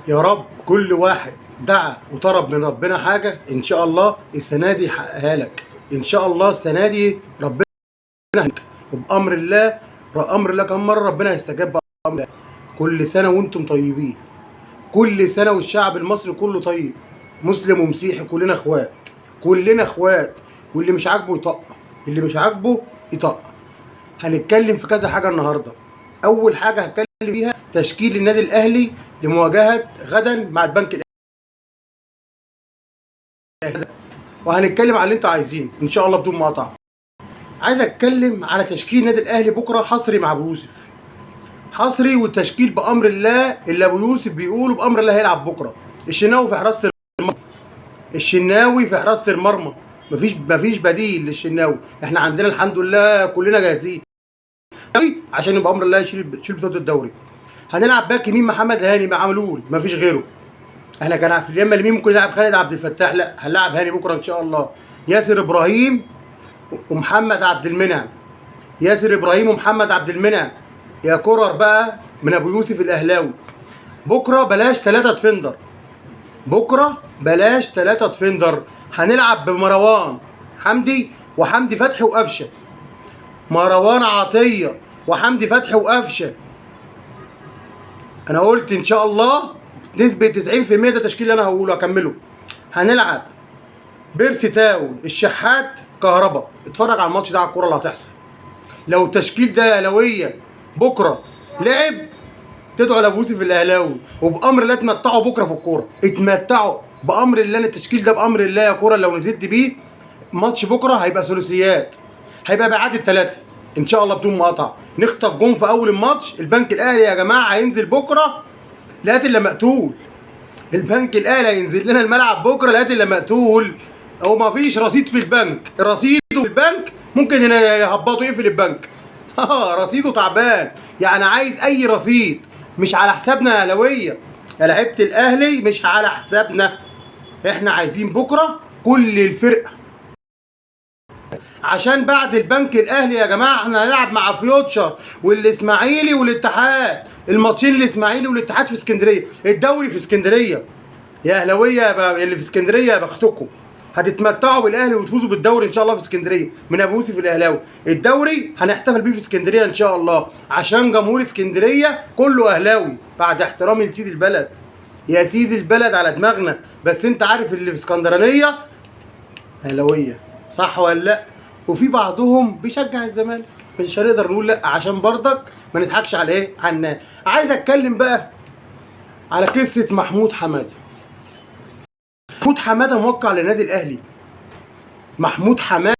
يا رب كل واحد دعا وطلب من ربنا حاجه ان شاء الله السنه دي يحققها لك. ان شاء الله السنه دي ربنا هيك. وبامر الله، امر الله كم مره ربنا هيستجاب بامر الله. كل سنه وانتم طيبين، كل سنه والشعب المصري كله طيب، مسلم ومسيحي كلنا اخوات، كلنا اخوات. واللي مش عاجبه يطق، اللي مش عاجبه يطق. هنتكلم في كذا حاجه النهارده. اول حاجه هتكلم فيها تشكيل النادي الاهلي لمواجهه غدا مع البنك الاهلي، وهنتكلم على اللي انتوا عايزينه ان شاء الله بدون مقاطعه. عايز اتكلم على تشكيل النادي الاهلي بكره حصري مع ابو يوسف، حصري والتشكيل بامر الله اللي ابو يوسف بيقوله بامر الله هيلعب بكره. الشناوي في حراسه المرمى، الشناوي في حراسه المرمى، مفيش بديل للشناوي. احنا عندنا الحمد لله كلنا جاهزين عشان يبقى امر الله يشيل بطوله الدوري. هنلعب باك يمين محمد هاني مع معلول، مفيش غيره. احنا كان في اليمه اليمين ممكن نلعب خالد عبد الفتاح، لا هنلعب هاني بكره ان شاء الله. ياسر ابراهيم ومحمد عبد المنعم، ياسر ابراهيم ومحمد عبد المنعم. يا كرر بقى من ابو يوسف الاهلاوي، بكره بلاش 3 ديفندر، بكره بلاش 3 ديفندر. هنلعب بمروان حمدي وحمدي فتحي وقفشه، مروان عطيه وحمدي فتحي وقفشه. انا قلت ان شاء الله نسبه 90% ده التشكيل اللي انا هقوله هكمله. هنلعب بيرسي تاو الشحات كهربا. اتفرج على الماتش ده على الكوره اللي هتحصل. لو التشكيل ده اهلاويه بكره لعب تدعوا لابو يوسف الاهلاوي، وبامر الله اتمتعوا بكره في الكوره، اتمتعوا بامر الله. التشكيل ده بامر الله يا كوره لو نزلت بيه ماتش بكره هيبقى ثلاثيات، هيبقى بعد الثلاثه ان شاء الله بدون مقاطعه. نخطف جون في اول الماتش. البنك الاهلي يا جماعه هينزل بكره لقيت الا مقتول. البنك الاهلي هينزل لنا الملعب بكره لقيت الا مقتول. هو ما فيش رصيد في البنك، رصيده في البنك ممكن يهبطوا يقفل البنك. رصيده تعبان، يعني عايز اي رصيد مش على حسابنا يا اهلاويه يا لعيبه الاهلي، مش على حسابنا. احنا عايزين بكره كل الفرقه، عشان بعد البنك الاهلي يا جماعه احنا هنلعب مع فيوتشر والاسماعيلي والاتحاد. الماتشين الاسماعيلي والاتحاد في اسكندريه، الدوري في اسكندريه. يا اهلاويه اللي في اسكندريه يا بختكم، هتتمتعوا بالاهلي وتفوزوا بالدوري ان شاء الله في اسكندريه من ابو يوسف الاهلاوي. الدوري هنحتفل بيه في اسكندريه ان شاء الله عشان جمهور اسكندريه كله اهلاوي، بعد احترامي لسيد البلد. يا سيد البلد على دماغنا، بس انت عارف اللي في اسكندرانيه اهلاويه، صح ولا لا؟ وفي بعضهم بيشجع الزمالك، مش هنقدر نقول لا عشان برضك ما نضحكش على ايه، على الناس. عايز اتكلم بقى على قصه محمود حماده. محمود حماده موقع للنادي الاهلي، محمود حماده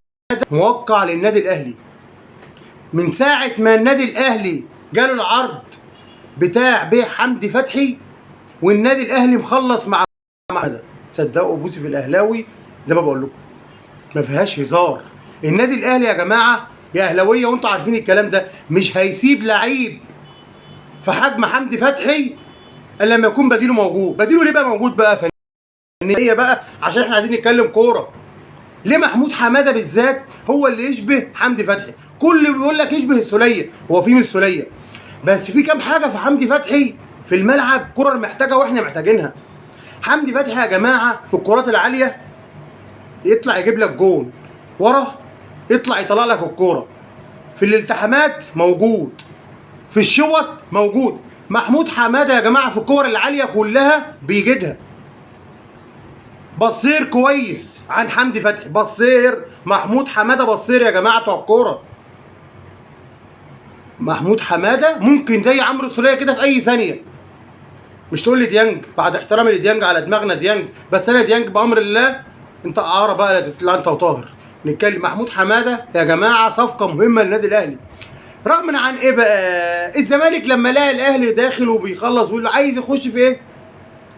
موقع للنادي الاهلي من ساعه ما النادي الاهلي جاله العرض بتاع بيع حمدي فتحي، والنادي الاهلي مخلص مع حماده. صدقوا ابو يوسف الاهلاوي زي ما بقول لكم ما فيهاش هزار. النادي الاهلي يا جماعه يا اهلاويه وانتوا عارفين الكلام ده مش هيسيب لعيب في حجم حمدي فتحي الا لما يكون بديله موجود. بديله ليه بقى موجود بقى فنيه بقى عشان احنا عايزين نتكلم كوره. ليه محمود حماده بالذات هو اللي يشبه حمدي فتحي؟ كل بيقول لك يشبه السوليه، هو في من السوليه بس في كام حاجه في حمدي فتحي في الملعب كرة محتاجه واحنا محتاجينها. حمدي فتحي يا جماعه في الكرات العاليه يطلع يجيب لك جون، ورا يطلع يطلع لك الكوره، في الالتحامات موجود، في الشوط موجود. محمود حماده يا جماعه في الكور العاليه كلها بيجدها. بصير كويس عن حمدي فتحي، بصير محمود حماده بصير يا جماعه بتوع الكوره. محمود حماده ممكن زي عمرو السوليه كده في اي ثانيه. مش تقول لي ديانج، بعد احترامي لديانج على دماغنا ديانج، بس انا ديانج بامر الله انت اعاره بقى لا انت وطاهر. نتكلم محمود حماده يا جماعه صفقه مهمه للنادي الاهلي. رغم عن ايه بقى؟ الزمالك لما لقى الاهلي داخل وبيخلص ويقول له عايز يخش في ايه؟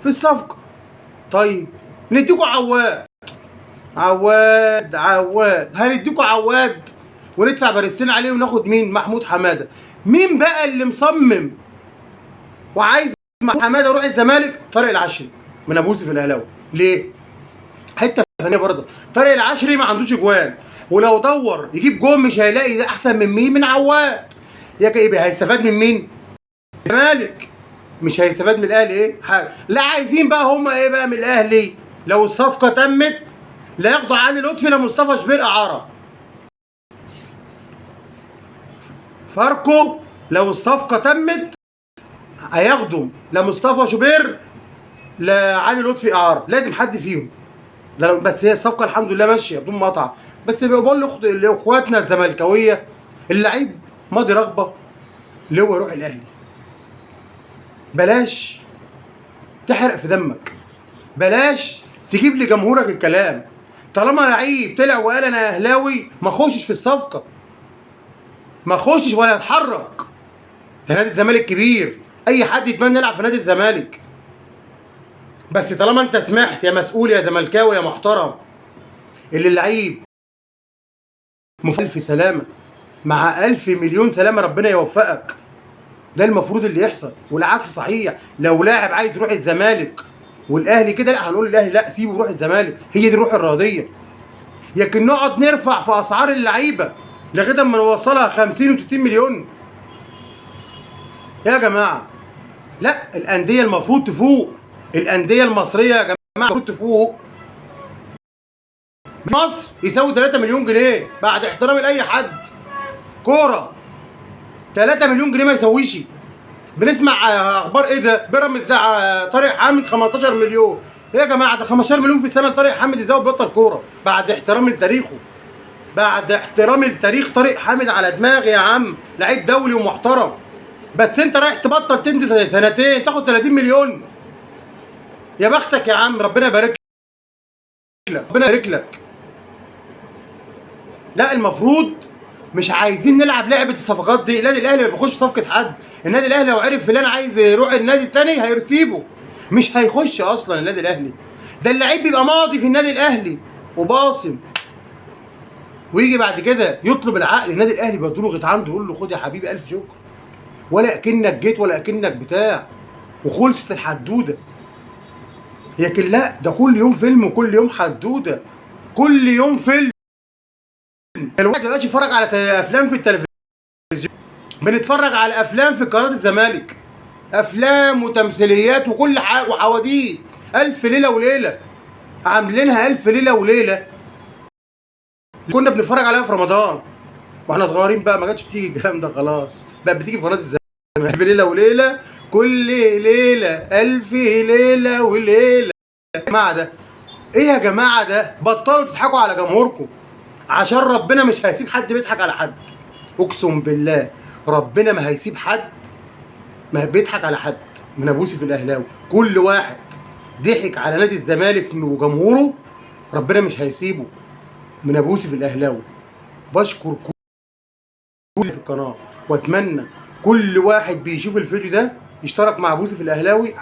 في الصفقه. طيب نديكوا عواد، هنديكوا عواد وندفع بارستين عليه وناخد مين؟ محمود حماده. مين بقى اللي مصمم وعايز محمود حماده يروح الزمالك؟ طارق العشري من ابو يوسف الاهلاوي. ليه؟ حته فنيه برضه. طارق العشري ما عندوش اجوان، ولو دور يجيب جون مش هيلاقي ده احسن من مين؟ من عواد. يبقى هيستفاد من مين؟ الزمالك مش هيستفاد من الاهلي ايه حاجه. لا عايزين بقى هم ايه بقى من الاهلي؟ لو الصفقه تمت لا يخضع علي لطفي لمصطفى شوبير اعاره. فاركو لو الصفقه تمت هياخدوا لمصطفى شوبير لعلي لطفي اعاره، لازم حد فيهم. ده بس هي الصفقه الحمد لله ماشيه بدون مقطع. بس بقول لاخواتنا الزملكاويه اللعيب ماضي رغبه اللي هو يروح الاهلي. بلاش تحرق في دمك، بلاش تجيب لجمهورك الكلام. طالما لعيب طلع وقال انا اهلاوي ما خشش في الصفقه، ما خشش ولا يتحرك. ده نادي الزمالك كبير، اي حد يتمنى يلعب في نادي الزمالك. بس طالما انت سمحت يا مسؤول يا زملكاوي يا محترم اللي اللعيب ألف سلامه مع 1000 مليون سلامه، ربنا يوفقك. ده المفروض اللي يحصل. والعكس صحيح، لو لاعب عايز يروح الزمالك والاهلي كده، لا هنقول الاهلي لا سيبه يروح الزمالك، هي دي الروح الرياضيه. لكن نقعد نرفع في اسعار اللعيبه لغايه اما نوصلها 50 و60 مليون يا جماعه. لا الانديه المفروض تفوق، الانديه المصريه يا جماعه المفروض تفوق. مصر يساوي 3 مليون جنيه بعد احترامي لاي حد كوره. 3 مليون جنيه ما يسويش. بنسمع اخبار ايه ده؟ بيراميدز ده طارق حامد 15 مليون. ايه يا جماعه ده 15 مليون في سنه طارق حامد ازاي بيبطل كوره؟ بعد احترامي لتاريخه، بعد احترامي لتاريخ طارق حامد على دماغي يا عم، لعيب دولي ومحترم. بس انت رايح تبطل تمضي سنتين تاخد 30 مليون. يا بختك يا عم، ربنا يبارك لك، ربنا يبارك لك. لا المفروض مش عايزين نلعب لعبه الصفقات دي. النادي الاهلي ما بيخش صفقه حد. النادي الاهلي لو عرف فلان عايز يروح النادي الثاني هيرتيبه، مش هيخش اصلا النادي الاهلي. ده اللعيب بيبقى ماضي في النادي الاهلي وباصم، ويجي بعد كده يطلب العقد. النادي الاهلي بيضرغط عنده يقول له خد يا حبيبي الف شكر، ولا اكنك جيت ولا اكنك بتاع، وخلصت الحدوده. لكن لا، ده كل يوم فيلم وكل يوم حدوده، كل يوم فيلم. الواحد ما بقاش يتفرج على افلام في التلفزيون، بنتفرج على افلام في قناه الزمالك، افلام وتمثيليات وكل حاجه وحواديت. الف ليله وليله عاملينها، الف ليله وليله كنا بنتفرج عليها في رمضان واحنا صغيرين. بقى ما جاتش بتيجي الكلام ده خلاص، بقى بتيجي في قناه الزمالك. الف ليله وليله، كل ليله الف ليله وليله. يا جماعه ده ايه يا جماعه؟ ده بطلوا تضحكوا على جمهوركم، عشان ربنا مش هيسيب حد بيضحك على حد. اقسم بالله ربنا ما هيسيب حد ما بيضحك على حد. من ابوسي في الاهلاوي كل واحد ضحك على نادي الزمالك وجمهوره ربنا مش هيسيبه. من ابوسي في الاهلاوي بشكر كل في القناه، واتمنى كل واحد بيشوف الفيديو ده يشترك مع ابوسي في الاهلاوي.